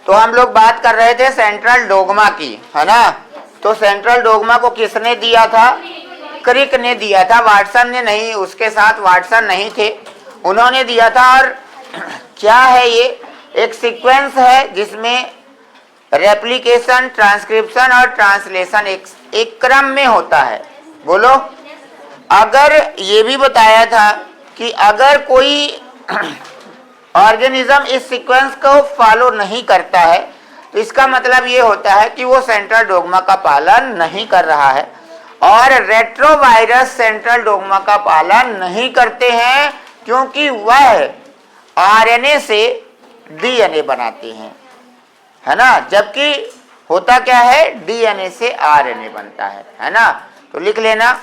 तो हम लोग बात कर रहे थे सेंट्रल डोग्मा की, है ना। तो सेंट्रल डोग्मा को किसने दिया था? क्रिक ने दिया था, वाटसन ने नहीं। उसके साथ वाटसन नहीं थे, उन्होंने दिया था। और क्या है ये? एक सीक्वेंस है जिसमें रेप्लिकेशन, ट्रांसक्रिप्शन और ट्रांसलेशन एक क्रम में होता है। बोलो। अगर ये भी बताया था कि अगर कोई ऑर्गेनिज्म इस सीक्वेंस को फॉलो नहीं करता है तो इसका मतलब ये होता है कि वो सेंट्रल डोग्मा का पालन नहीं कर रहा है। और रेट्रोवायरस सेंट्रल डोग्मा का पालन नहीं करते हैं क्योंकि वह आरएनए से डीएनए बनाते हैं, है ना। जबकि होता क्या है? डीएनए से आरएनए बनता है ना। तो लिख लेना,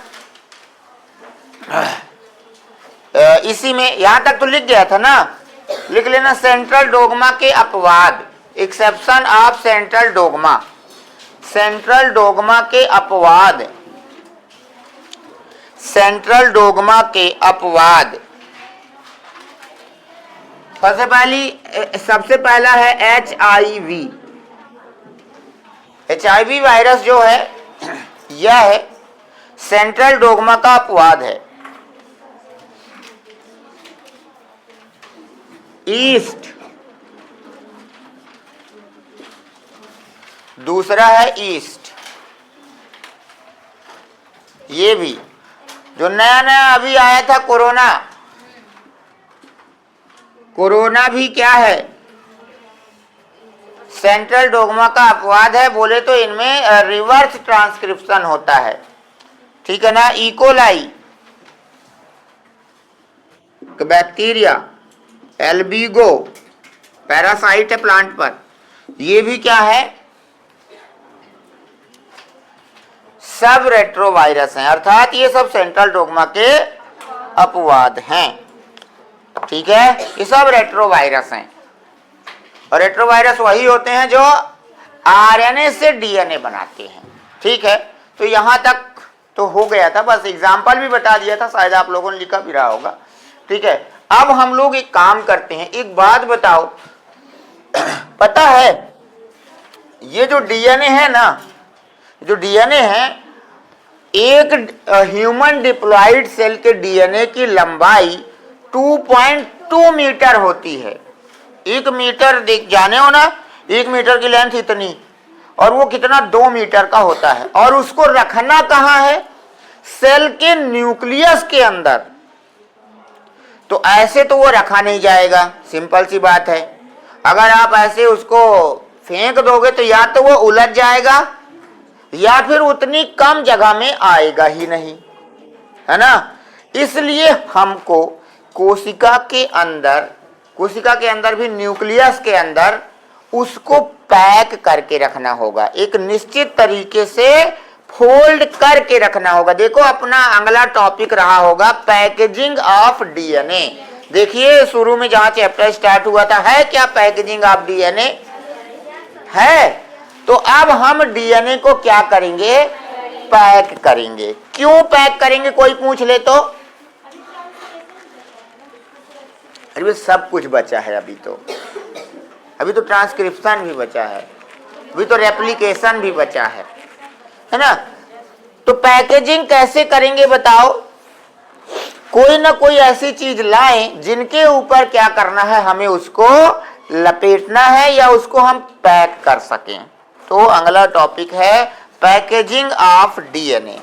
इसी में यहां तक तो लिख गया था ना। लिख लेना सेंट्रल डोग्मा के अपवाद, exception of central dogma. Central dogma के अपवाद, सेंट्रल डोग्मा के अपवाद। सबसे पहला है HIV। HIV वायरस जो है यह है सेंट्रल डोग्मा का अपवाद है। ईस्ट, दूसरा है ईस्ट। ये भी जो नया नया अभी आया था कोरोना, कोरोना भी क्या है? सेंट्रल डोग्मा का अपवाद है। बोले तो इनमें रिवर्स ट्रांसक्रिप्शन होता है, ठीक है ना। इकोलाई, बैक्टीरिया, एल्बिगो पैरासाइट है प्लांट पर, ये भी क्या है? सब रेट्रोवायरस हैं, अर्थात ये सब सेंट्रल डोग्मा के अपवाद हैं, ठीक है। ये सब रेट्रोवायरस हैं। और रेट्रोवायरस वही होते हैं जो आरएनए से डीएनए बनाते हैं, ठीक है। तो यहां तक तो हो गया था, बस एग्जाम्पल भी बता दिया था, शायद आप लोगों ने लिखा भी रहा होगा, ठीक है। अब हम लोग एक काम करते हैं, एक बात बताओ, पता है ये जो डीएनए है ना, जो डीएनए है, एक ह्यूमन डिप्लॉयड सेल के डीएनए की लंबाई 2.2 मीटर होती है। 1 मीटर देख जाने हो ना, 1 मीटर की लेंथ इतनी, और वो कितना 2 मीटर का होता है। और उसको रखना कहाँ है? सेल के न्यूक्लियस के अंदर। तो ऐसे तो वो रखा नहीं जाएगा, सिंपल सी बात है। अगर आप ऐसे उसको फेंक दोगे तो या तो वो उलझ जाएगा या फिर उतनी कम जगह में आएगा ही नहीं, है ना। इसलिए हमको कोशिका के अंदर भी न्यूक्लियस के अंदर उसको पैक करके रखना होगा, एक निश्चित तरीके से फोल्ड करके रखना होगा। देखो अपना अगला टॉपिक रहा होगा पैकेजिंग ऑफ डीएनए। देखिए शुरू में जहां चैप्टर स्टार्ट हुआ था, है क्या पैकेजिंग ऑफ डीएनए? है। तो अब हम डीएनए को क्या करेंगे? पैक करेंगे। क्यों पैक करेंगे? कोई पूछ ले तो? अरे सब कुछ बचा है अभी तो ट्रांसक्रिप्शन भी बचा है, अभी तो रेप्लिकेशन भी बचा है ना। तो पैकेजिंग कैसे करेंगे बताओ? कोई ना कोई ऐसी चीज लाएं जिनके ऊपर क्या करना है, हमें उसको लपेटना है या उसको हम पैक कर सकें। तो अगला टॉपिक है पैकेजिंग ऑफ डीएनए।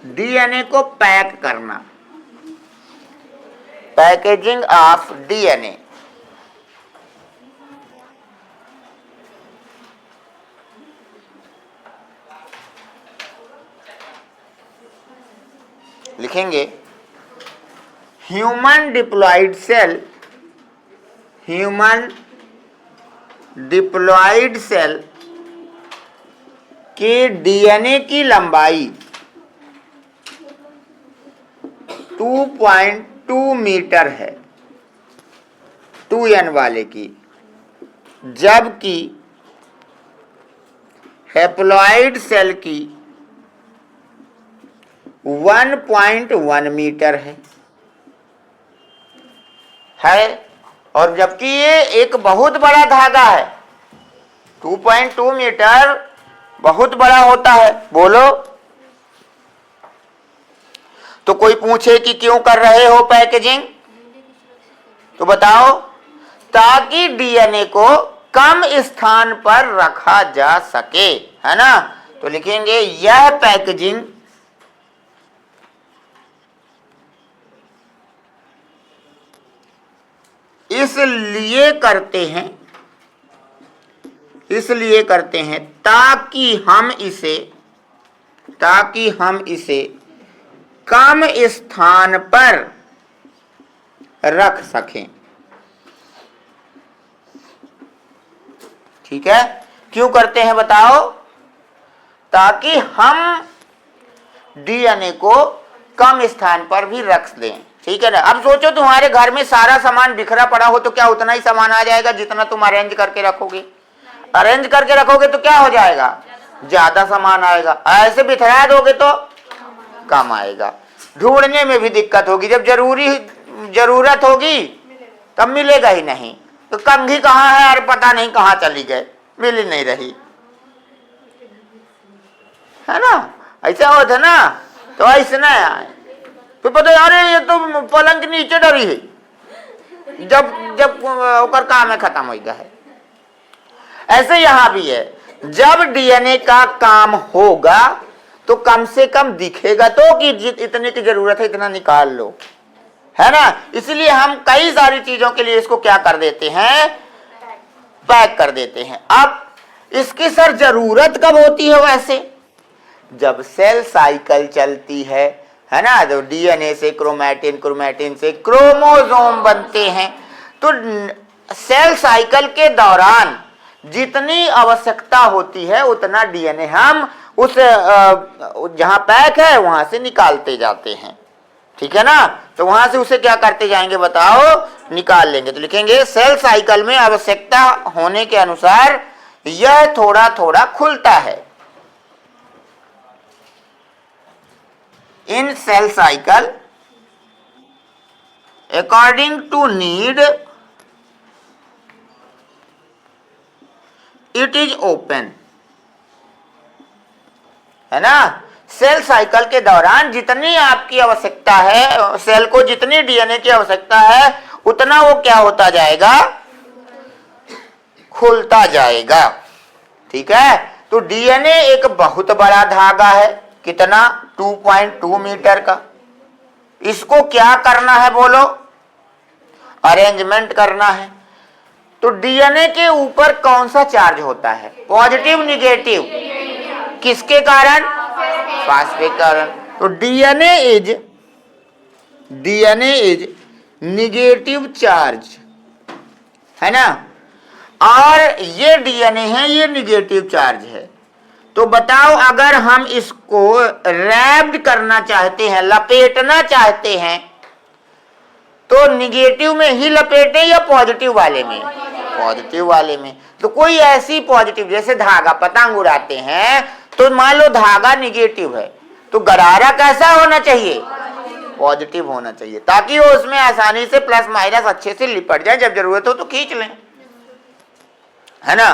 डीएनए को पैक करना, पैकेजिंग ऑफ डीएनए। लिखेंगे ह्यूमन डिप्लॉयड सेल के डीएनए की लंबाई 2.2 मीटर है, 2n वाले की, जबकि हैप्लॉयड सेल की 1.1 मीटर है। और जबकि ये एक बहुत बड़ा धागा है, 2.2 मीटर बहुत बड़ा होता है। बोलो, तो कोई पूछे कि क्यों कर रहे हो पैकेजिंग, तो बताओ, ताकि डीएनए को कम स्थान पर रखा जा सके, है ना। तो लिखेंगे यह पैकेजिंग इसलिए करते हैं ताकि हम इसे कम स्थान पर रख सकें। ठीक है, क्यों करते हैं बताओ, ताकि हम डीएनए को कम स्थान पर भी रख दें। ठीक है ना। अब सोचो तुम्हारे घर में सारा सामान बिखरा पड़ा हो तो क्या उतना ही सामान आ जाएगा जितना तुम अरेंज करके रखोगे? अरेंज करके रखोगे तो क्या हो जाएगा, ज्यादा सामान आएगा। ऐसे बिखरा दोगे तो कम आएगा। ढूंढने में भी दिक्कत होगी, जब जरूरत होगी तब मिलेगा ही नहीं। तो कंघी कहाँ है और पता नहीं कहाँ चली गए, मिल ही नहीं रही, है ना। ऐसा होता ना, तो ऐसे ना तो पता यार ये तो पलंग के नीचे डरी है, जब ओकर काम है खत्म हो गया है। ऐसे यहां भी है, जब डीएनए का काम होगा तो कम से कम दिखेगा तो कि इतने की जरूरत है इतना निकाल लो, है ना। इसलिए हम कई सारी चीजों के लिए इसको क्या कर देते हैं, पैक कर देते हैं। अब इसकी सर जरूरत कब होती है? वैसे जब सेल साइकिल चलती है ना, तो डीएनए से क्रोमैटिन, क्रोमैटिन से क्रोमोसोम बनते हैं। तो सेल साइकिल के दौरान जितनी आवश्यकता होती है उतना डीएनए हम उस जहां पैक है वहां से निकालते जाते हैं। ठीक है ना। तो वहां से उसे क्या करते जाएंगे बताओ, निकाल लेंगे। तो लिखेंगे सेल साइकिल में आवश्यकता होने के अनुसार यह थोड़ा थोड़ा खुलता है। In cell cycle according to need it is open, है ना। सेल साइकिल के दौरान जितनी आपकी आवश्यकता है, सेल को जितनी डीएनए की आवश्यकता है उतना वो क्या होता जाएगा, खुलता जाएगा। ठीक है। तो डीएनए एक बहुत बड़ा धागा है, कितना, 2.2 मीटर का। इसको क्या करना है बोलो, अरेंजमेंट करना है। तो डीएनए के ऊपर कौन सा चार्ज होता है, पॉजिटिव निगेटिव, किसके कारण, फास्फेट के कारण। तो डीएनए इज निगेटिव चार्ज, है ना। और ये डीएनए है, ये निगेटिव चार्ज है। तो बताओ अगर हम इसको रैप्ड करना चाहते हैं, लपेटना चाहते हैं, तो निगेटिव में ही लपेटें या पॉजिटिव वाले में, पॉजिटिव वाले में। तो कोई ऐसी पॉजिटिव, जैसे धागा पतंग उड़ाते हैं, तो मान लो धागा निगेटिव है, तो गरारा कैसा होना चाहिए, पॉजिटिव होना चाहिए, ताकि वो उसमें आसानी से प्लस माइनस अच्छे से लिपट जाए, जब जरूरत हो तो खींच लें, है ना।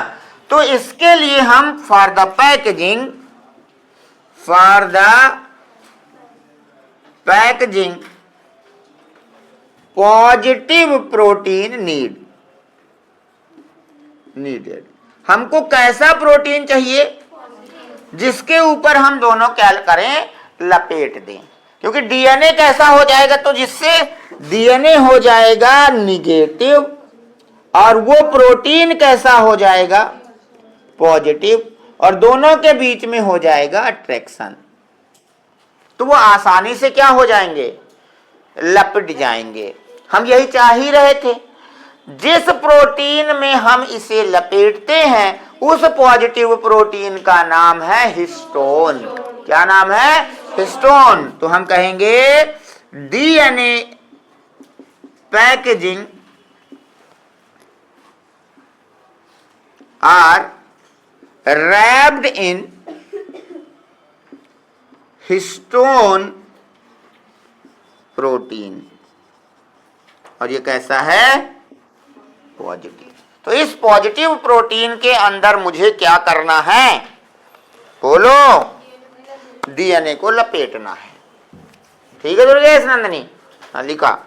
तो इसके लिए हम for the packaging positive protein needed. हमको कैसा प्रोटीन चाहिए, जिसके ऊपर हम दोनों क्या करें, लपेट दें। क्योंकि डीएनए कैसा हो जाएगा, तो जिससे डीएनए हो जाएगा निगेटिव और वो प्रोटीन कैसा हो जाएगा, पॉजिटिव, और दोनों के बीच में हो जाएगा अट्रैक्शन। तो वो आसानी से क्या हो जाएंगे, लपट जाएंगे। हम यही चाह ही रहे थे। जिस प्रोटीन में हम इसे लपेटते हैं उस पॉजिटिव प्रोटीन का नाम है हिस्टोन। क्या नाम है, हिस्टोन। तो हम कहेंगे DNA packaging are wrapped in histone protein, और ये कैसा है? पॉजिटिव। तो इस पॉजिटिव प्रोटीन के अंदर मुझे क्या करना है? बोलो। डीएनए को लपेटना है। ठीक है दुर्गेश नंदनी? हाँ, लिखा।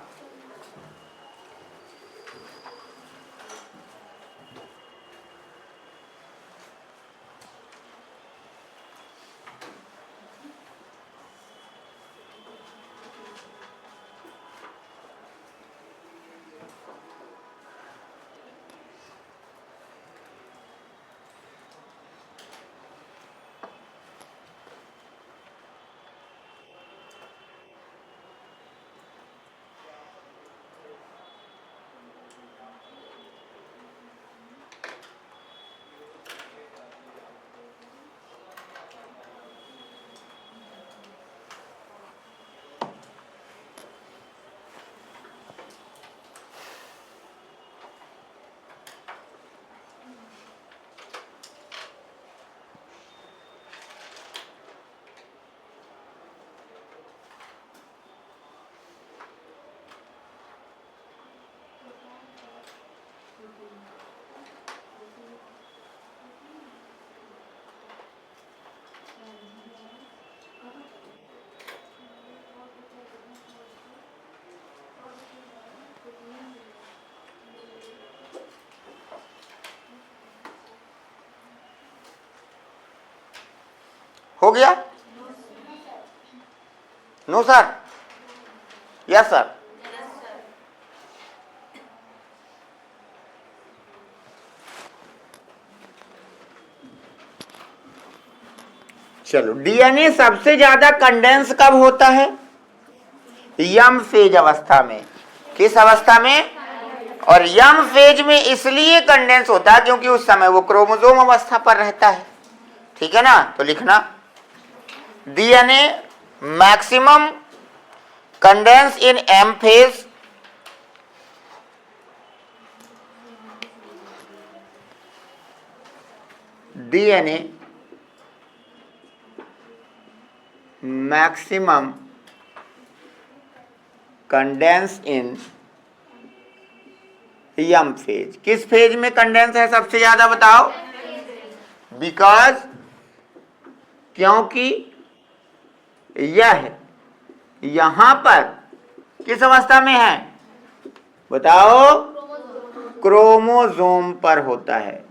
हो गया? No sir? Yes sir? चलो, डीएनए सबसे ज्यादा कंडेंस कब होता है? यम फेज अवस्था में। किस अवस्था में? और यम फेज में इसलिए कंडेंस होता है क्योंकि उस समय वो क्रोमोसोम अवस्था पर रहता है। ठीक है ना? तो लिखना, DNA maximum condense in M phase, DNA maximum condense in M phase. किस फेज में कंडेंस है सबसे ज्यादा बताओ? बिकॉज, क्योंकि यह यहां पर किस अवस्था में है बताओ? क्रोमोसोम पर होता है।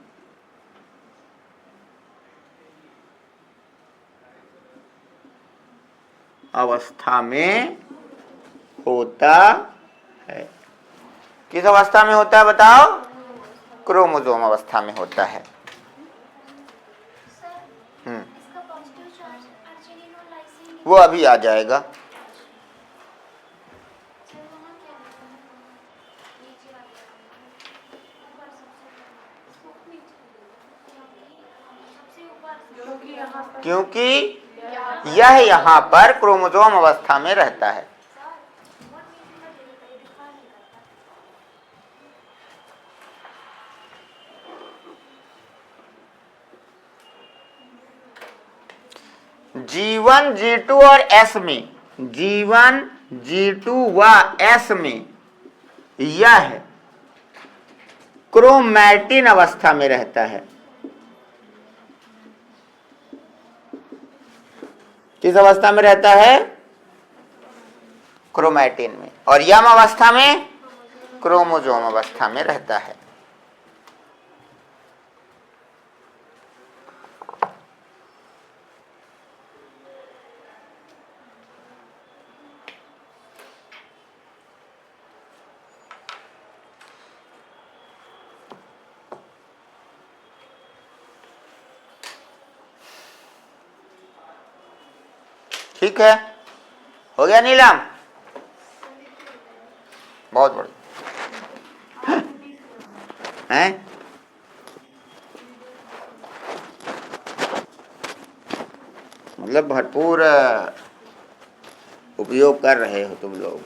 अवस्था में होता है। किस अवस्था में होता है बताओ? क्रोमोसोम अवस्था में होता है। वो अभी आ जाएगा। क्योंकि यह यहाँ पर क्रोमोसोम अवस्था में रहता है। G1, G2 और S में, G1, G2 व S में यह क्रोमैटिन अवस्था में रहता है। किस अवस्था में रहता है? क्रोमैटिन में। और यम अवस्था में क्रोमोसोम अवस्था में रहता है। ठीक है, हो गया नीलम? बहुत बढ़िया है। मतलब भरपूर उपयोग कर रहे हो तुम लोग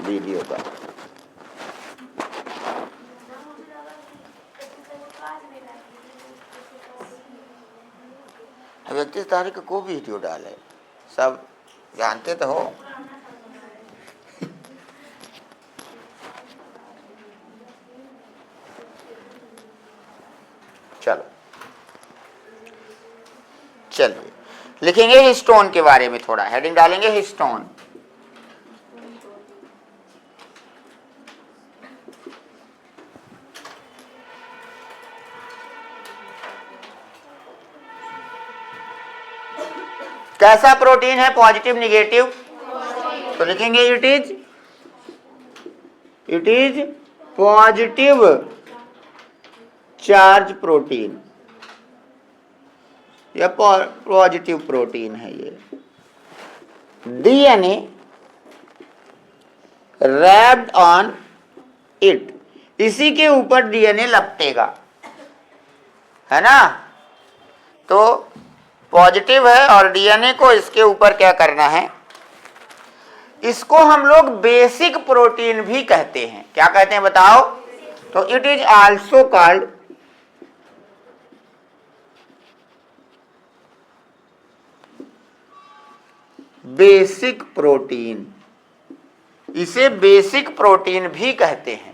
वीडियो का। अब 31 तारीख को वीडियो डाले, सब जानते तो हो। चलिए लिखेंगे हिस्टोन के बारे में, थोड़ा हेडिंग डालेंगे हिस्टोन। कैसा प्रोटीन है, पॉजिटिव निगेटिव? तो लिखेंगे it is positive charge protein, या पॉजिटिव प्रोटीन है ये। डीएनए रैप्ड ऑन इट, इसी के ऊपर डीएनए लपटेगा, है ना। तो पॉजिटिव है और डीएनए को इसके ऊपर क्या करना है, इसको हम लोग बेसिक प्रोटीन भी कहते हैं। क्या कहते हैं बताओ? तो it is also called basic protein, इसे बेसिक प्रोटीन भी कहते हैं।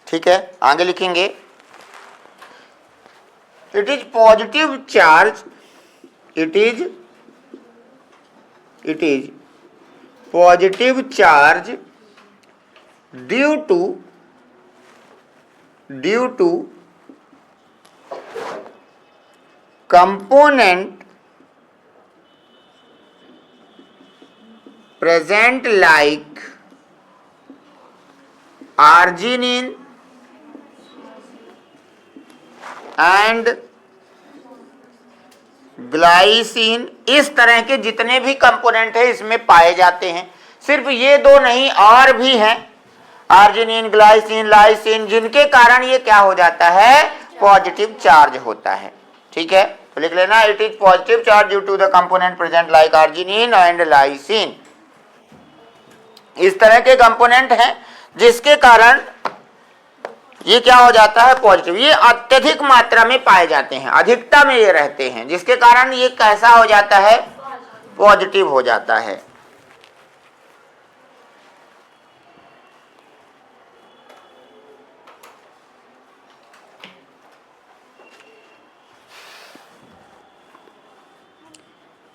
ठीक है, आगे लिखेंगे it is positive charge, it is positive charge due to component present like arginine and glycine, इस तरह के जितने भी कंपोनेंट है इसमें पाए जाते हैं। सिर्फ ये दो नहीं, और भी हैं, आर्जिनिन, ग्लाइसिन, लाइसिन, जिनके कारण ये क्या हो जाता है, पॉजिटिव चार्ज होता है। ठीक है, तो लिख लेना it is positive charge due to the component present like arginine and lysine. इस तरह के कंपोनेंट हैं जिसके कारण ये क्या हो जाता है, पॉजिटिव। ये अत्यधिक मात्रा में पाए जाते हैं, अधिकता में ये रहते हैं, जिसके कारण ये कैसा हो जाता है, पॉजिटिव हो जाता है।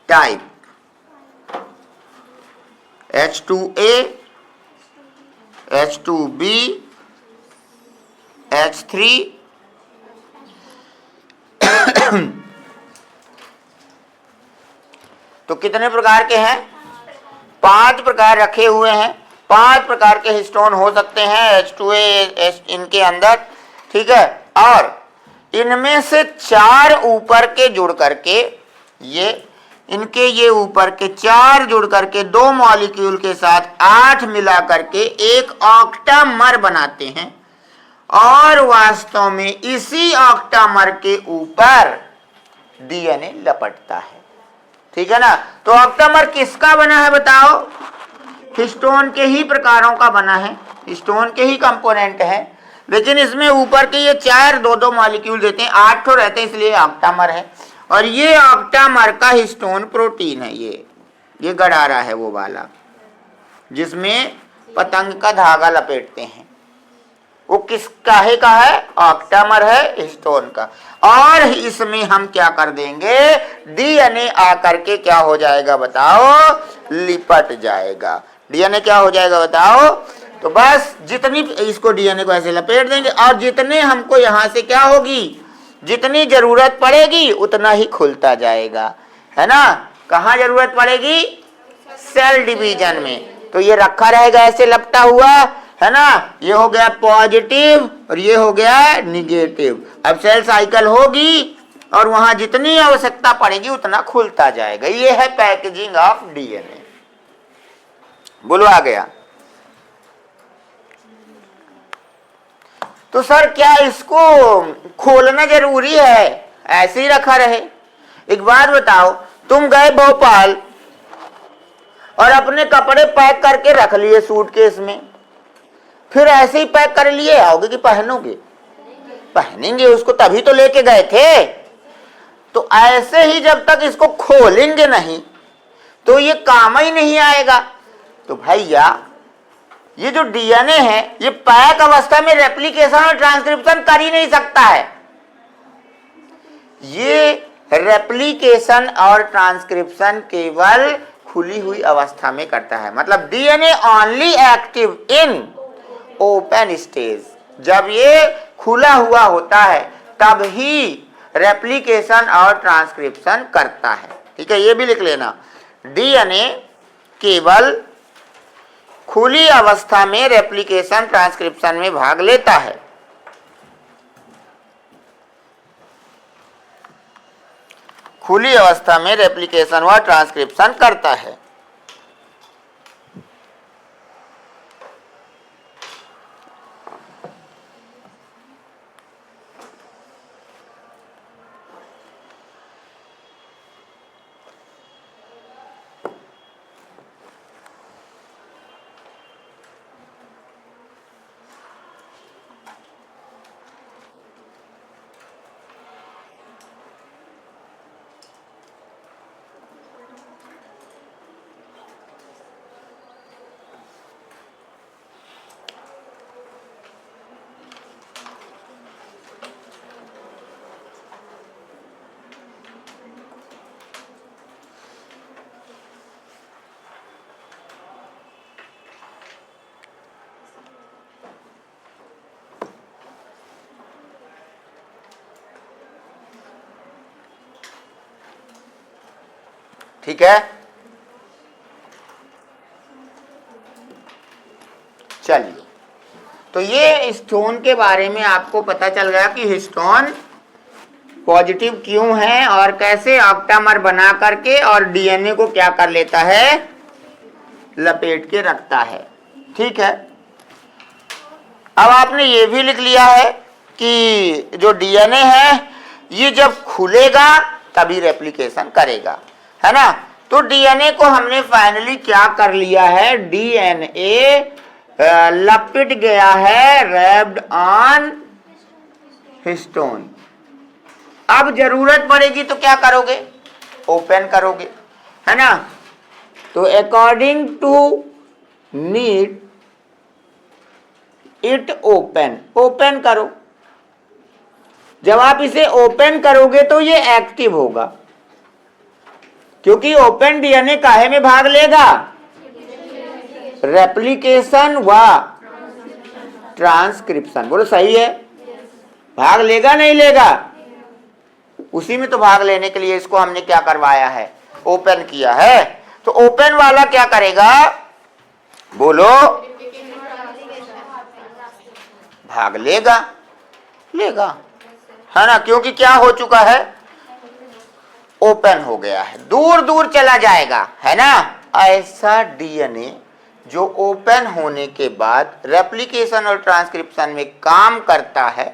टाइप H2A, H2B, H3 तो कितने प्रकार के हैं, 5 प्रकार रखे हुए हैं। 5 प्रकार के हिस्टोन हो सकते हैं H2A इनके अंदर, ठीक है। और इनमें से 4 ऊपर के जुड़ करके ये ऊपर के 4 जुड़ करके 2 मॉलिक्यूल के साथ 8 मिला करके एक ऑक्टामर बनाते हैं, और वास्तव में इसी ऑक्टामर के ऊपर डीएनए लपटता है। ठीक है ना। तो ऑक्टामर किसका बना है बताओ, हिस्टोन के ही प्रकारों का बना है, हिस्टोन के ही कंपोनेंट है, लेकिन इसमें ऊपर के ये 4 2 मॉलिक्यूल देते हैं, 8 तो रहते हैं, इसलिए ऑक्टामर है। और ये ऑक्टामर का हिस्टोन प्रोटीन है, ये गड़ारा है वो वाला जिसमें पतंग का धागा लपेटते हैं, वो किस काहे का है, ऑक्टामर है, हिस्टोन का। और इसमें हम क्या कर देंगे, डीएनए आकर के क्या हो जाएगा बताओ, लिपट जाएगा। डीएनए क्या हो जाएगा बताओ, तो बस जितनी इसको डीएनए को ऐसे लपेट देंगे, और जितने हमको यहां से क्या होगी, जितनी जरूरत पड़ेगी उतना ही खुलता जाएगा, है ना। कहाँ जरूरत पड़ेगी, सेल डिवीजन में, तो ये रखा रहेगा ऐसे लपटा हुआ, है ना। ये हो गया पॉजिटिव और ये हो गया निगेटिव। अब सेल साइकिल होगी और वहां जितनी आवश्यकता पड़ेगी उतना खुलता जाएगा। ये है पैकेजिंग ऑफ डीएनए। बोलो आ गया। तो सर क्या इसको खोलना जरूरी है, ऐसे ही रखा रहे? एक बात बताओ, तुम गए भोपाल और अपने कपड़े पैक करके रख लिए सूटकेस में, फिर ऐसे ही पैक कर लिए आओगे कि पहनोगे? पहनेंगे उसको, तभी तो लेके गए थे। तो ऐसे ही जब तक इसको खोलेंगे नहीं तो ये काम ही नहीं आएगा। तो भैया ये जो डीएनए है ये पैक अवस्था में रेप्लिकेशन और ट्रांसक्रिप्शन कर ही नहीं सकता है। ये रेप्लिकेशन और ट्रांसक्रिप्शन केवल खुली हुई अवस्था में करता है। मतलब DNA only active in open stage. जब ये खुला हुआ होता है तब ही रेप्लिकेशन और ट्रांसक्रिप्शन करता है। ठीक है, ये भी लिख लेना, डीएनए केवल खुली अवस्था में रेप्लिकेशन ट्रांसक्रिप्शन में भाग लेता है। खुली अवस्था में रेप्लिकेशन व ट्रांसक्रिप्शन करता है। ठीक है, चलिए, तो ये हिस्टोन के बारे में आपको पता चल गया कि हिस्टोन पॉजिटिव क्यों है और कैसे ऑक्टामर बना करके और डीएनए को क्या कर लेता है, लपेट के रखता है। ठीक है, अब आपने ये भी लिख लिया है कि जो डीएनए है ये जब खुलेगा तभी रेप्लिकेशन करेगा, है ना। तो डीएनए को हमने फाइनली क्या कर लिया है, डीएनए लपेट गया है रैप्ड ऑन हिस्टोन। अब जरूरत पड़ेगी तो क्या करोगे, ओपन करोगे, है ना। तो according to need it open करो। जब आप इसे ओपन करोगे तो ये एक्टिव होगा, क्योंकि ओपन डीएनए काहे में भाग लेगा, रेप्लिकेशन व ट्रांसक्रिप्शन। बोलो सही है, भाग लेगा नहीं लेगा, उसी में तो भाग लेने के लिए इसको हमने क्या करवाया है, ओपन किया है। तो ओपन वाला क्या करेगा, बोलो, भाग लेगा, है ना, क्योंकि क्या हो चुका है, ओपन हो गया है, दूर दूर चला जाएगा, है ना। ऐसा डीएनए जो ओपन होने के बाद रेप्लिकेशन और ट्रांसक्रिप्शन में काम करता है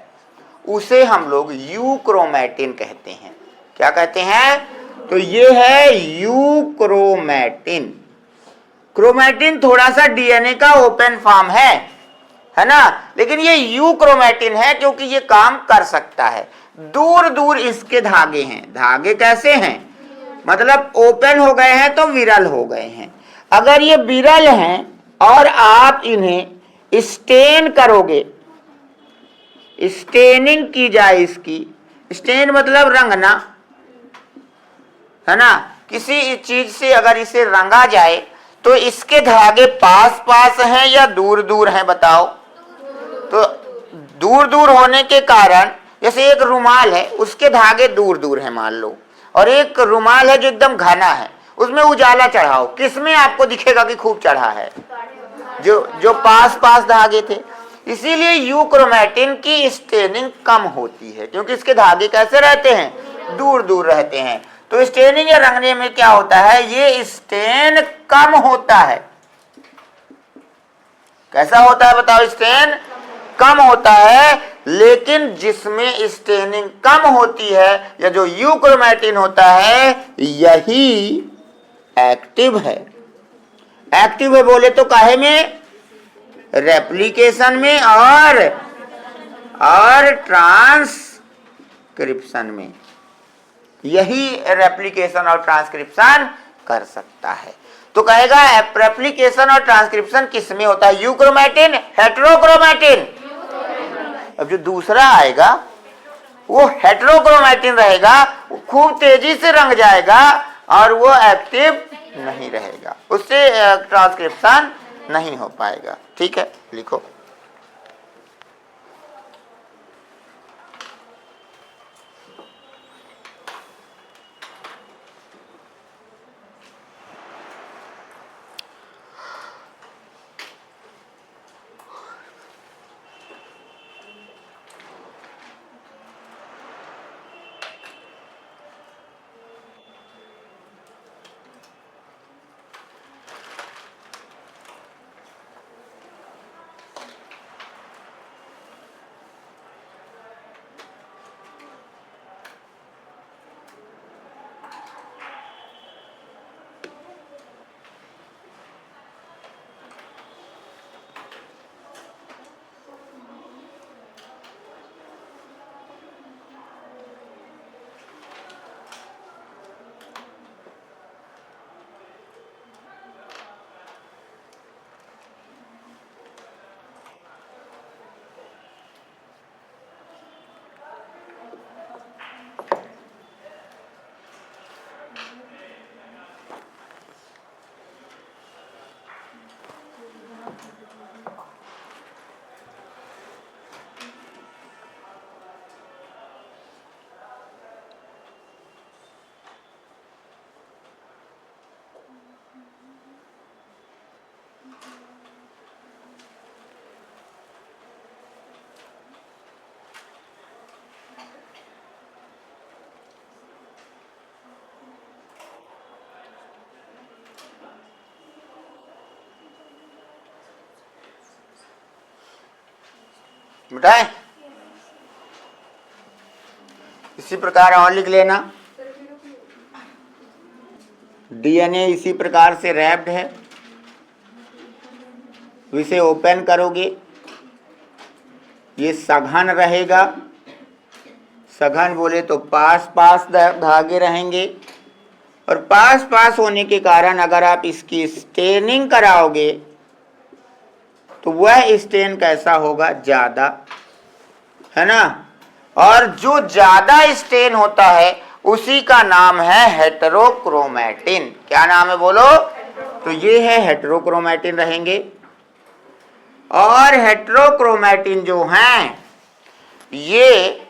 उसे हम लोग यूक्रोमैटिन कहते हैं। क्या कहते हैं, तो ये है यूक्रोमैटिन। क्रोमैटिन थोड़ा सा डीएनए का ओपन फॉर्म है ना, लेकिन ये यूक्रोमैटिन है क्योंकि ये काम कर सकता है। दूर दूर इसके धागे हैं। धागे कैसे हैं, मतलब ओपन हो गए हैं तो विरल हो गए हैं। अगर ये विरल हैं और आप इन्हें स्टेन करोगे, स्टेनिंग की जाए, इसकी स्टेन मतलब रंगना, है ना। किसी चीज से अगर इसे रंगा जाए तो इसके धागे पास पास हैं या दूर दूर हैं, बताओ। तो दूर दूर होने के कारण, जैसे एक रुमाल है उसके धागे दूर दूर हैं मान लो, और एक रुमाल है जो एकदम घना है, उसमें उजाला चढ़ाओ, किसमें आपको दिखेगा कि खूब चढ़ा है, जो पास पास धागे थे। इसीलिए यूक्रोमैटिन की स्टेनिंग कम होती है, क्योंकि इसके धागे कैसे रहते हैं, दूर दूर रहते हैं। तो स्टेनिंग या रंगने में क्या होता है, ये स्टेन कम होता है। कैसा होता है बताओ, स्टेन कम होता है, लेकिन जिसमें स्टेनिंग कम होती है या जो यूक्रोमेटिन होता है यही एक्टिव है। एक्टिव है बोले तो काहे में? रेप्लिकेशन में और ट्रांसक्रिप्शन में। यही रेप्लिकेशन और ट्रांसक्रिप्शन कर सकता है। तो कहेगा रेप्लिकेशन और ट्रांसक्रिप्शन किसमें होता है? यूक्रोमेटिन, हेटेरोक्रोमेटिन। अब जो दूसरा आएगा वो हेटेरोक्रोमेटिन रहेगा, वो खूब तेजी से रंग जाएगा और वो एक्टिव नहीं रहेगा, उससे ट्रांसक्रिप्शन नहीं हो पाएगा। ठीक है, लिखो। मिटाए, इसी प्रकार और लिख लेना। डीएनए इसी प्रकार से रैप्ड है, इसे ओपन करोगे, ये सघन रहेगा। सघन बोले तो पास पास धागे रहेंगे, और पास पास होने के कारण अगर आप इसकी स्टेनिंग कराओगे तो वह स्टेन कैसा होगा? ज्यादा, है ना। और जो ज्यादा स्टेन होता है उसी का नाम है हेटेरोक्रोमेटिन। क्या नाम है बोलो? तो ये है हेटेरोक्रोमेटिन रहेंगे। और हेटेरोक्रोमेटिन जो हैं ये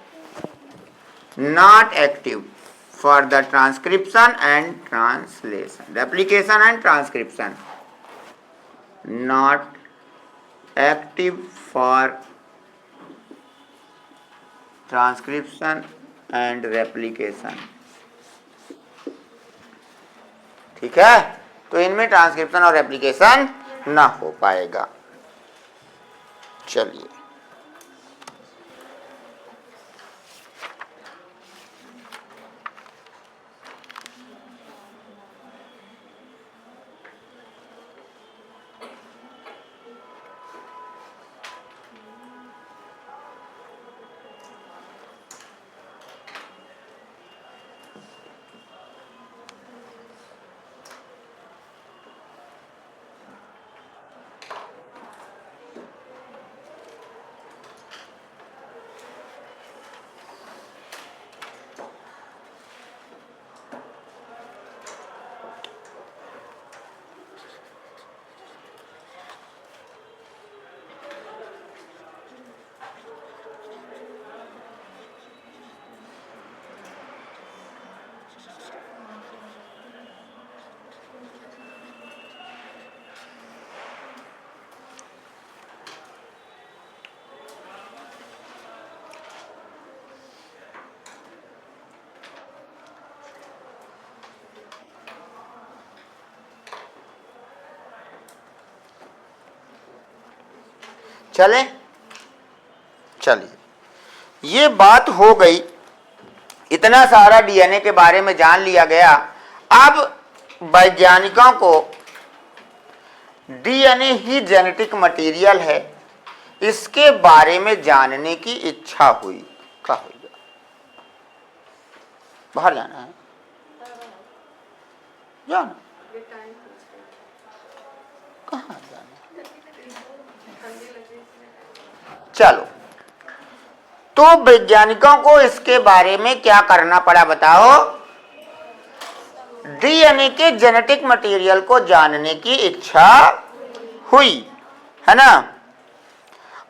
not active for the transcription and translation, replication and transcription, not active for transcription and replication. ठीक है, तो इनमें ट्रांसक्रिप्शन और रेप्लिकेशन ना हो पाएगा। चलिए, चले, चलिए। ये बात हो गई, इतना सारा डीएनए के बारे में जान लिया गया। अब वैज्ञानिकों को डीएनए ही जेनेटिक मटेरियल है, इसके बारे में जानने की इच्छा हुई। क्या होगा? बाहर जाना है, जाना कहाँ जाना? चलो, तो वैज्ञानिकों को इसके बारे में क्या करना पड़ा बताओ? डीएनए के जेनेटिक मटेरियल को जानने की इच्छा हुई, है ना।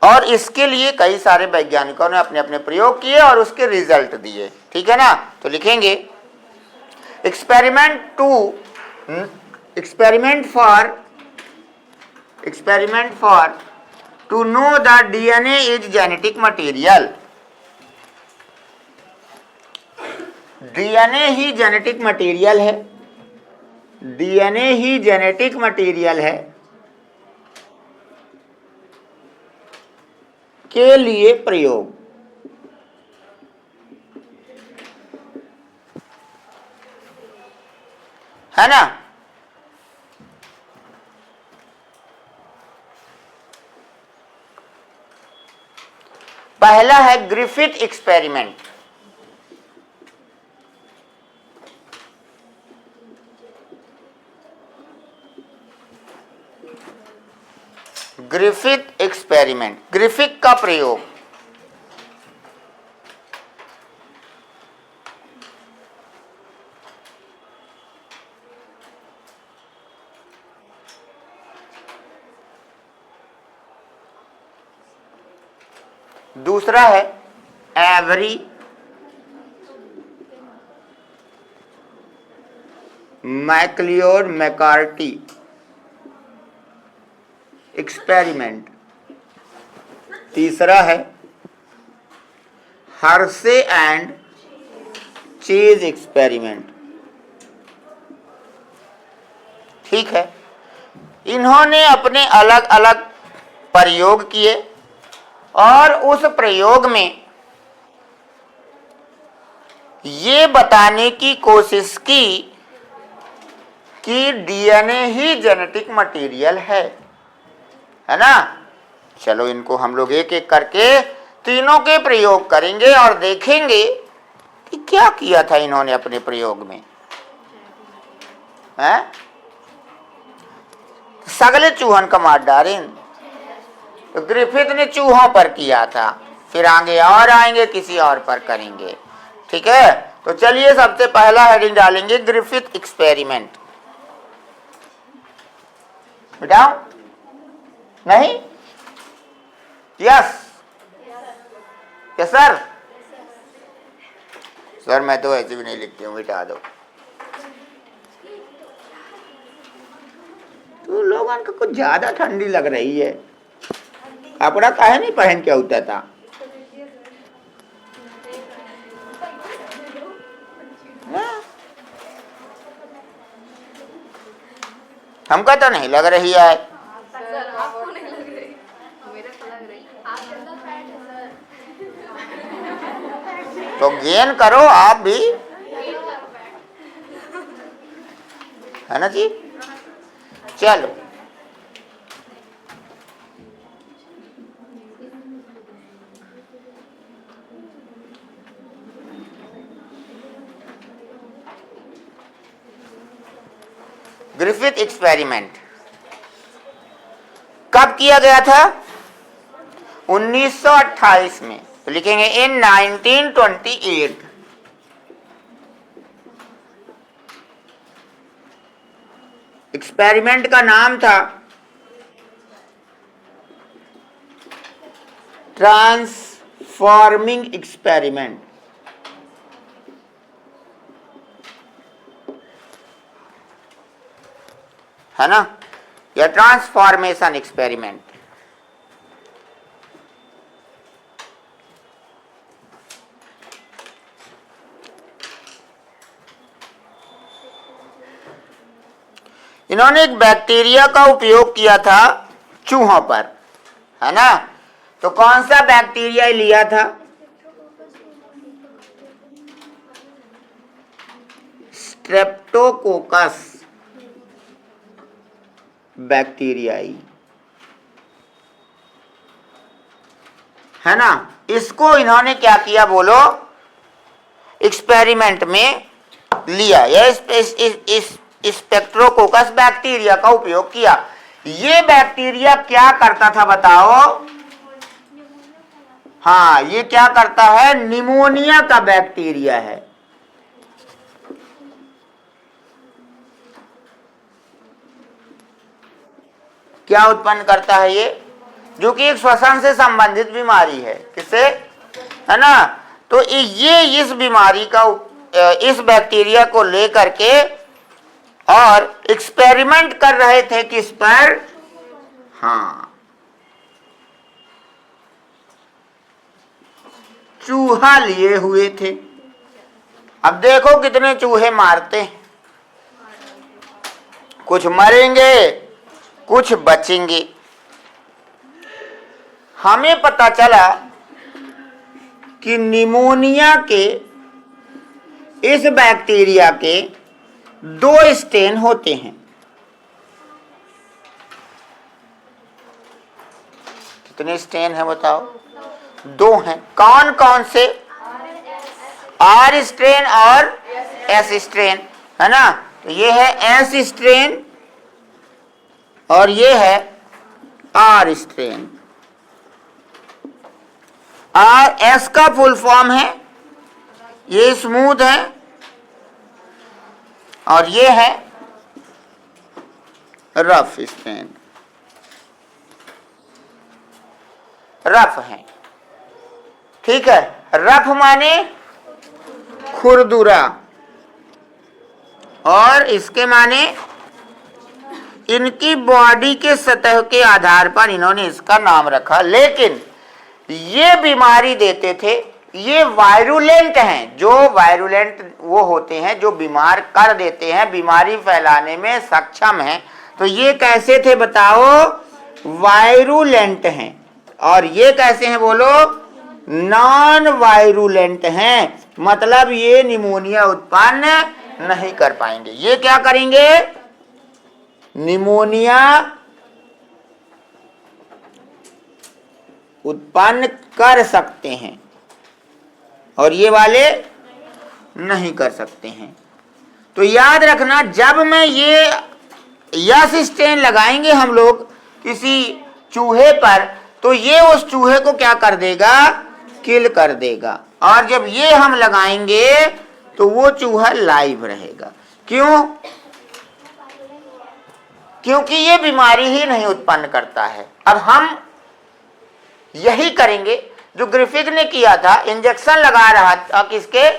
और इसके लिए कई सारे वैज्ञानिकों ने अपने अपने प्रयोग किए और उसके रिजल्ट दिए, ठीक है ना। तो लिखेंगे experiment for to know the DNA is genetic material। DNA he genetic material है, डीएनए ही जेनेटिक मटेरियल है के लिए प्रयोग। है ना। पहला है Griffith experiment. Griffith experiment, Griffith का प्रयोग। दूसरा है एवरी मैक्लियोड मैकार्टी एक्सपेरिमेंट। तीसरा है हर्शे एंड चेज एक्सपेरिमेंट। ठीक है, इन्होंने अपने अलग अलग प्रयोग किए और उस प्रयोग में ये बताने की कोशिश की कि डीएनए ही जेनेटिक मटेरियल है ना। चलो, इनको हम लोग एक एक करके तीनों के प्रयोग करेंगे और देखेंगे कि क्या किया था इन्होंने अपने प्रयोग में। हैं? सगले चूहन का मार डारें। तो ग्रिफिथ ने चूहों पर किया था, फिर आगे और आएंगे किसी और पर करेंगे। ठीक है, तो चलिए सबसे पहला हेडिंग डालेंगे ग्रिफिथ एक्सपेरिमेंट। बेटाओ नहीं? Yes yes sir. सर मैं तो ऐसे भी नहीं लिखती हूँ, मिटा दो। तो लोगों को कुछ ज्यादा ठंडी लग रही है, कपड़ा काहे नहीं पहन के होता था? हमको तो नहीं लग रही है। आपको नहीं लग रही, मेरे को लग रही। तो गेन करो आप भी, है ना जी। चलो, ग्रिफिथ एक्सपेरिमेंट कब किया गया था? 1928 में। तो लिखेंगे इन 1928। एक्सपेरिमेंट का नाम था ट्रांसफॉर्मिंग एक्सपेरिमेंट। है ना, या ट्रांसफॉर्मेशन एक्सपेरिमेंट। इन्होंने एक बैक्टीरिया का उपयोग किया था चूहों पर, है ना। तो कौन सा बैक्टीरिया लिया था? स्ट्रेप्टोकोकस बैक्टीरियाई, है ना। इसको इन्होंने क्या किया बोलो, एक्सपेरिमेंट में लिया, या इस स्ट्रेप्टोकोकस बैक्टीरिया का उपयोग किया। ये बैक्टीरिया क्या करता था बताओ? हाँ, ये क्या करता है? निमोनिया का बैक्टीरिया है। क्या उत्पन्न करता है ये? जो कि एक श्वसन से संबंधित बीमारी है। किससे? है ना। तो ये इस बीमारी का, इस बैक्टीरिया को लेकर के और एक्सपेरिमेंट कर रहे थे किस पर? हाँ, चूहा लिए हुए थे। अब देखो कितने चूहे मारते हैं, कुछ मरेंगे कुछ बचेंगे। हमें पता चला कि निमोनिया के इस बैक्टीरिया के 2 स्ट्रेन होते हैं। कितने स्ट्रेन हैं बताओ? 2 हैं। कौन कौन से? आर स्ट्रेन और एस स्ट्रेन, है ना। तो ये है एस स्ट्रेन और ये है आर स्ट्रेन। आर एस का फुल फॉर्म है, ये स्मूथ है, और ये है रफ स्ट्रेन, रफ है। ठीक है। रफ माने खुरदुरा, और इसके माने इनकी बॉडी के सतह के आधार पर इन्होंने इसका नाम रखा। लेकिन ये बीमारी देते थे, ये वायरुलेंट हैं। जो वायरुलेंट वो होते हैं जो बीमार कर देते हैं, बीमारी फैलाने में सक्षम हैं। तो ये कैसे थे बताओ? वायरुलेंट हैं। और ये कैसे हैं बोलो? नॉन वायरुलेंट हैं। मतलब ये निमोनिया उत्पन्न नहीं कर पाएंगे। ये क्या करेंगे? निमोनिया उत्पन्न कर सकते हैं और ये वाले नहीं कर सकते हैं। तो याद रखना, जब मैं ये यस स्टेन लगाएंगे हम लोग किसी चूहे पर, तो ये उस चूहे को क्या कर देगा? किल कर देगा। और जब ये हम लगाएंगे तो वो चूहा लाइव रहेगा। क्यों? क्योंकि ये बीमारी ही नहीं उत्पन्न करता है। अब हम यही करेंगे जो ग्रिफिथ ने किया था। इंजेक्शन लगा रहा था किसके?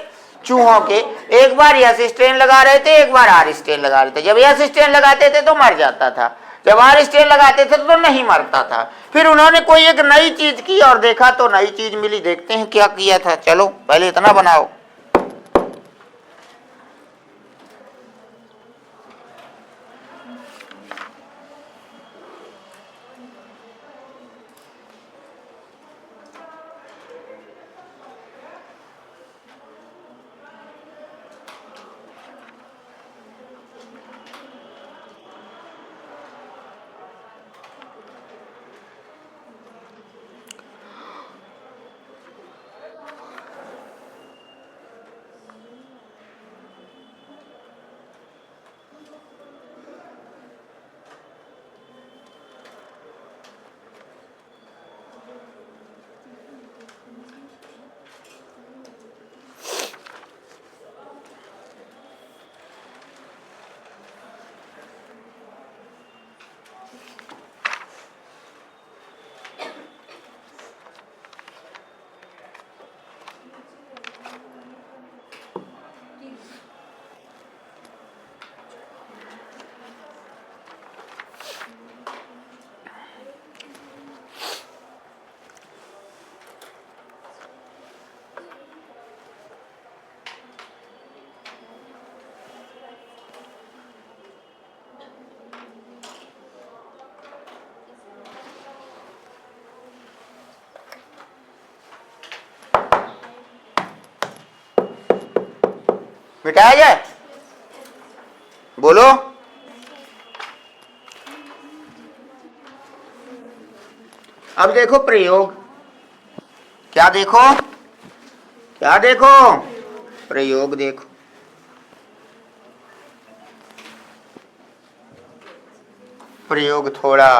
चूहों के। एक बार यस स्ट्रेन लगा रहे थे, एक बार आर स्ट्रेन लगा रहे थे। जब यस स्ट्रेन लगाते थे तो मर जाता था, जब आर स्ट्रेन लगाते थे तो नहीं मरता था। फिर उन्होंने कोई एक नई चीज की और देखा तो नई चीज मिली। देखते हैं क्या किया था। चलो पहले इतना बनाओ। मिटाया जाए? बोलो। अब देखो प्रयोग, क्या देखो, क्या देखो, प्रयोग देखो। प्रयोग थोड़ा,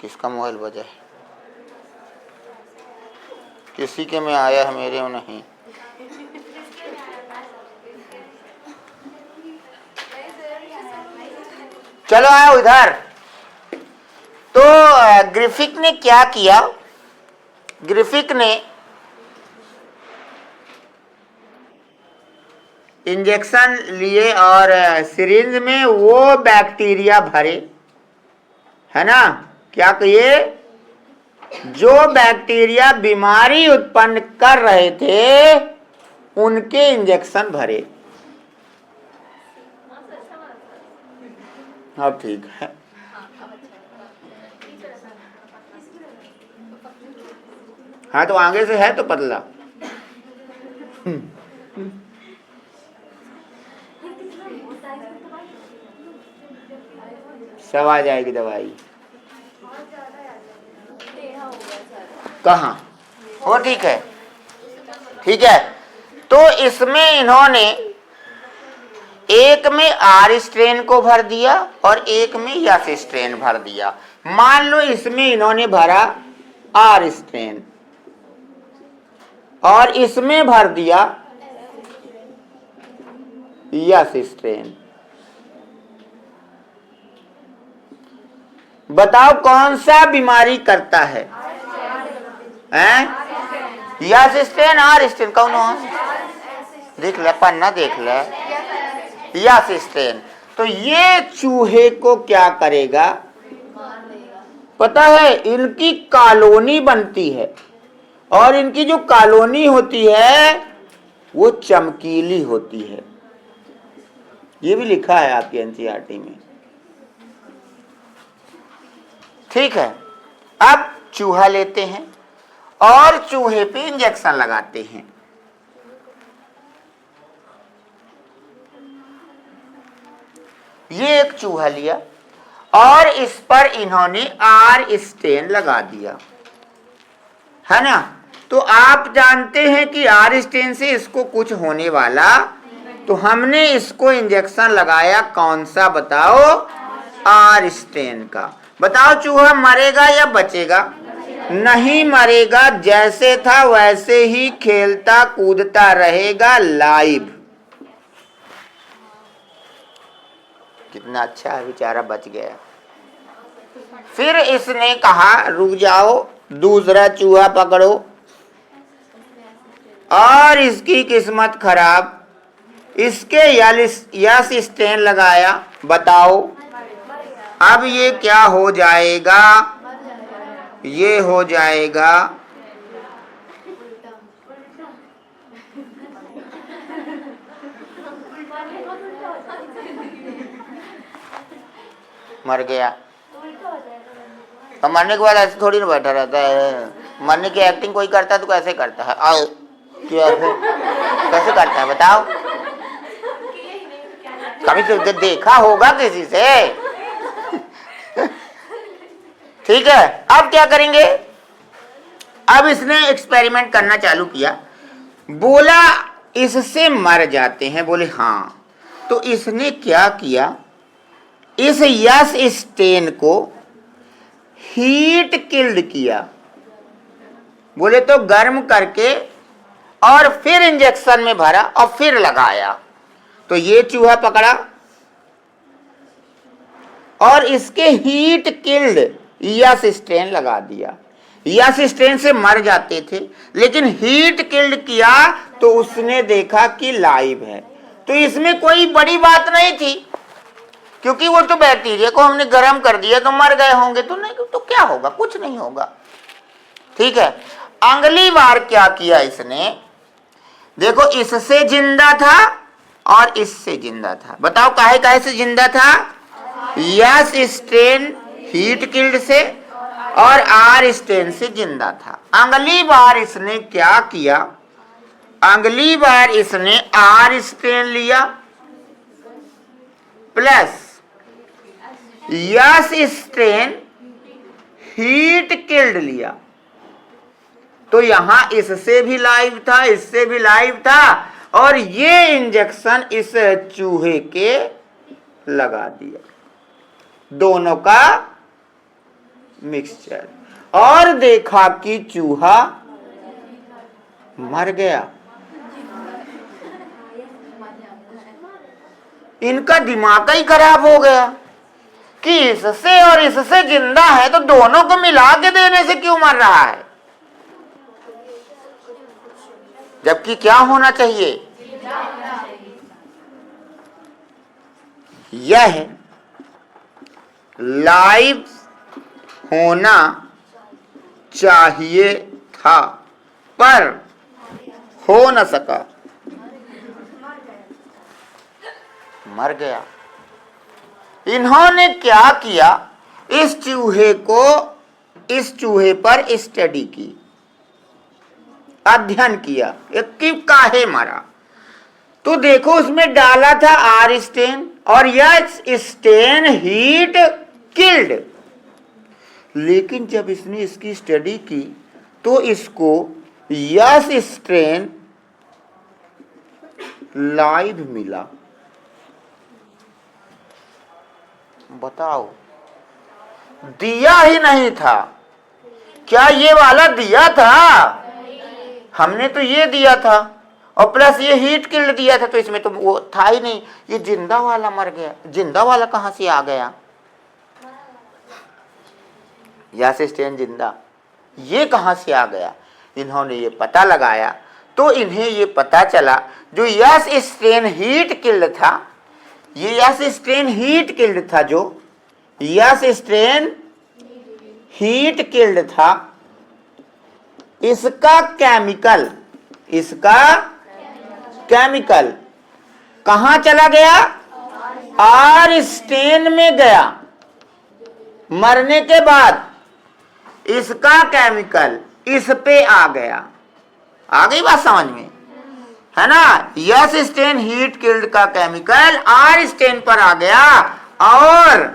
किसका मोबाइल बजा है? किसी के में आया है, मेरे में नहीं। चलो आओ इधर। तो ग्रिफिथ ने क्या किया? ग्रिफिथ ने इंजेक्शन लिए और सिरिंज में वो बैक्टीरिया भरे, है ना? क्या किए? जो बैक्टीरिया बीमारी उत्पन्न कर रहे थे उनके इंजेक्शन भरे। अब ठीक है। हाँ तो आगे से है तो पतला। सब आ जाएगी दवाई। कहाँ वो? ठीक है, ठीक है। तो इसमें इन्होंने एक में आर स्ट्रेन को भर दिया और एक में यस स्ट्रेन भर दिया। मान लो इसमें इन्होंने भरा आर स्ट्रेन और इसमें भर दिया यस स्ट्रेन। बताओ कौन सा बीमारी करता है? यस स्ट्रेन, आर स्ट्रेन, कौन हो? देख ले पन्ना, देख ले, यस स्ट्रेन। तो ये चूहे को क्या करेगा पता है? इनकी कॉलोनी बनती है और इनकी जो कॉलोनी होती है वो चमकीली होती है। ये भी लिखा है आपकी एनसीईआरटी में, ठीक है। अब चूहा लेते हैं और चूहे पे इंजेक्शन लगाते हैं। ये एक चूहा लिया और इस पर इन्होंने आर स्टेन लगा दिया, है ना? तो आप जानते हैं कि आर स्टेन से इसको कुछ होने वाला, तो हमने इसको इंजेक्शन लगाया कौन सा बताओ? आर स्टेन का। बताओ चूहा मरेगा या बचेगा? नहीं मरेगा, जैसे था वैसे ही खेलता कूदता रहेगा लाइव। कितना अच्छा है, बेचारा बच गया। फिर इसने कहा रुक जाओ, दूसरा चूहा पकड़ो, और इसकी किस्मत खराब, इसके यस स्टेन लगाया। बताओ अब ये क्या हो जाएगा? ये हो जाएगा मर गया। और मरने के बाद ऐसे थोड़ी ना बैठा रहता है। मरने की एक्टिंग कोई करता है तो कैसे करता है? आओ कैसे करता है बताओ? कभी तो देखा होगा किसी से। ठीक है, अब क्या करेंगे? अब इसने एक्सपेरिमेंट करना चालू किया। बोला इससे मर जाते हैं, बोले हाँ। तो इसने क्या किया? इस यस स्टेन को हीट किल्ड किया, बोले तो गर्म करके, और फिर इंजेक्शन में भरा और फिर लगाया। तो ये चूहा पकड़ा और इसके हीट किल्ड यस स्टेन लगा दिया। यस स्टेन से मर जाते थे, लेकिन हीट किल्ड किया तो उसने देखा कि लाइव है। तो इसमें कोई बड़ी बात नहीं थी, क्योंकि वो तो बैक्टीरिया को हमने गर्म कर दिया तो मर गए होंगे, तो नहीं तो क्या होगा? कुछ नहीं होगा। ठीक है। अगली बार क्या किया इसने? देखो इससे जिंदा था और इससे जिंदा था। बताओ काहे काहे से जिंदा था? यस स्टेन हीट किल्ड से और आर स्टेन से जिंदा था। अगली बार इसने क्या किया? अगली बार इसने आर स्टेन लिया plus yes strain heat killed लिया, तो यहां इससे भी लाइव था, इससे भी लाइव था, और ये इंजेक्शन इस चूहे के लगा दिया, दोनों का मिक्सचर, और देखा कि चूहा मर गया। इनका दिमाग ही खराब हो गया कि इससे और इससे जिंदा है, तो दोनों को मिला के देने से क्यों मर रहा है, जबकि क्या होना चाहिए, यह लाइव होना चाहिए था, पर हो न सका, मर गया। इन्होंने क्या किया, इस चूहे पर स्टडी की, अध्ययन किया कि काहे मरा। तो देखो उसमें डाला था आर स्टेन, और यह स्टेन हीट किल्ड, लेकिन जब इसने इसकी स्टडी की तो इसको यस स्ट्रेन लाइव मिला। बताओ, दिया ही नहीं था, क्या ये वाला दिया था, हमने तो ये दिया था, और प्लस ये हीट किल्ड दिया था, तो इसमें तो वो था ही नहीं, ये जिंदा वाला मर गया। जिंदा वाला कहां से आ गया, यस स्टेन जिंदा, ये कहां से आ गया। इन्होंने ये पता लगाया, तो इन्हें ये पता चला जो यस स्ट्रेन हीट किल्ड था, ये यस स्ट्रेन हीट किल्ड था, जो यस स्ट्रेन हीट किल्ड था, इसका केमिकल कहां चला गया, आर स्टेन में गया। मरने के बाद इसका केमिकल इस पे आ गया। आ गई बात समझ में, है ना। यस स्टेन हीट किल्ड का केमिकल आर स्टेन पर आ गया, और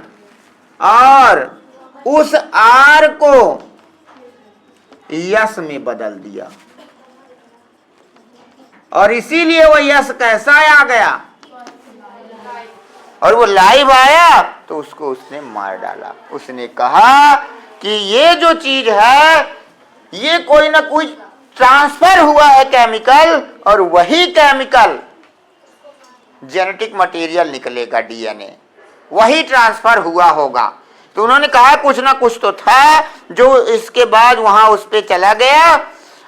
उस आर को यस में बदल दिया, और इसीलिए वो यस कैसा आ गया, और वो लाइव आया, तो उसको उसने मार डाला। उसने कहा कि ये जो चीज है, ये कोई ना कोई ट्रांसफर हुआ है केमिकल, और वही केमिकल जेनेटिक मटेरियल निकलेगा, डीएनए वही ट्रांसफर हुआ होगा। तो उन्होंने कहा कुछ ना कुछ तो था जो इसके बाद वहां उस पे चला गया,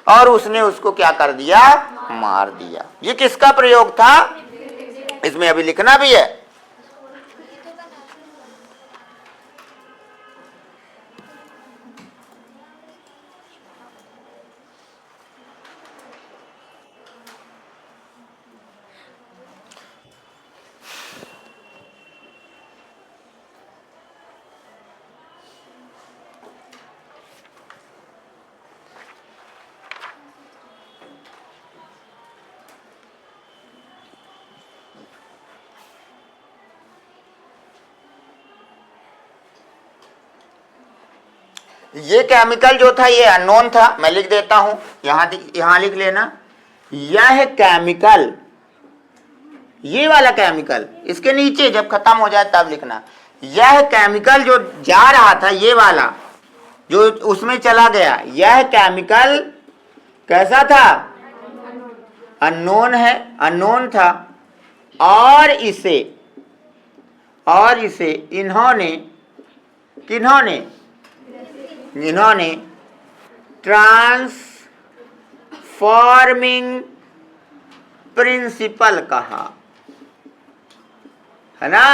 और उसने उसको क्या कर दिया, मार दिया। ये किसका प्रयोग था, इसमें अभी लिखना भी है। ये केमिकल जो था ये अननोन था, मैं लिख देता हूं, यहां लिख लेना। यह केमिकल, ये वाला केमिकल, इसके नीचे जब खत्म हो जाए तब लिखना। यह केमिकल जो जा रहा था, ये वाला जो उसमें चला गया, यह केमिकल कैसा था, अननोन है, अननोन था, और इसे इन्होंने ट्रांसफॉर्मिंग प्रिंसिपल कहा, है ना।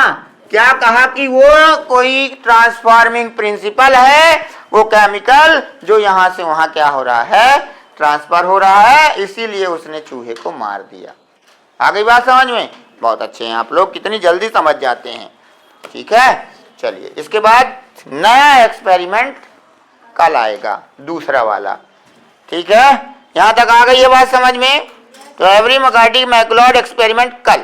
क्या कहा कि वो कोई ट्रांसफॉर्मिंग प्रिंसिपल है, वो केमिकल जो यहां से वहां क्या हो रहा है, ट्रांसफर हो रहा है, इसीलिए उसने चूहे को मार दिया। आ गई बात समझ में। बहुत अच्छे हैं आप लोग, कितनी जल्दी समझ जाते हैं। ठीक है, चलिए इसके बाद नया एक्सपेरिमेंट कल आएगा, दूसरा वाला। ठीक है, यहां तक आ गई ये बात समझ में। तो एवरी मैकलोड एक्सपेरिमेंट कल।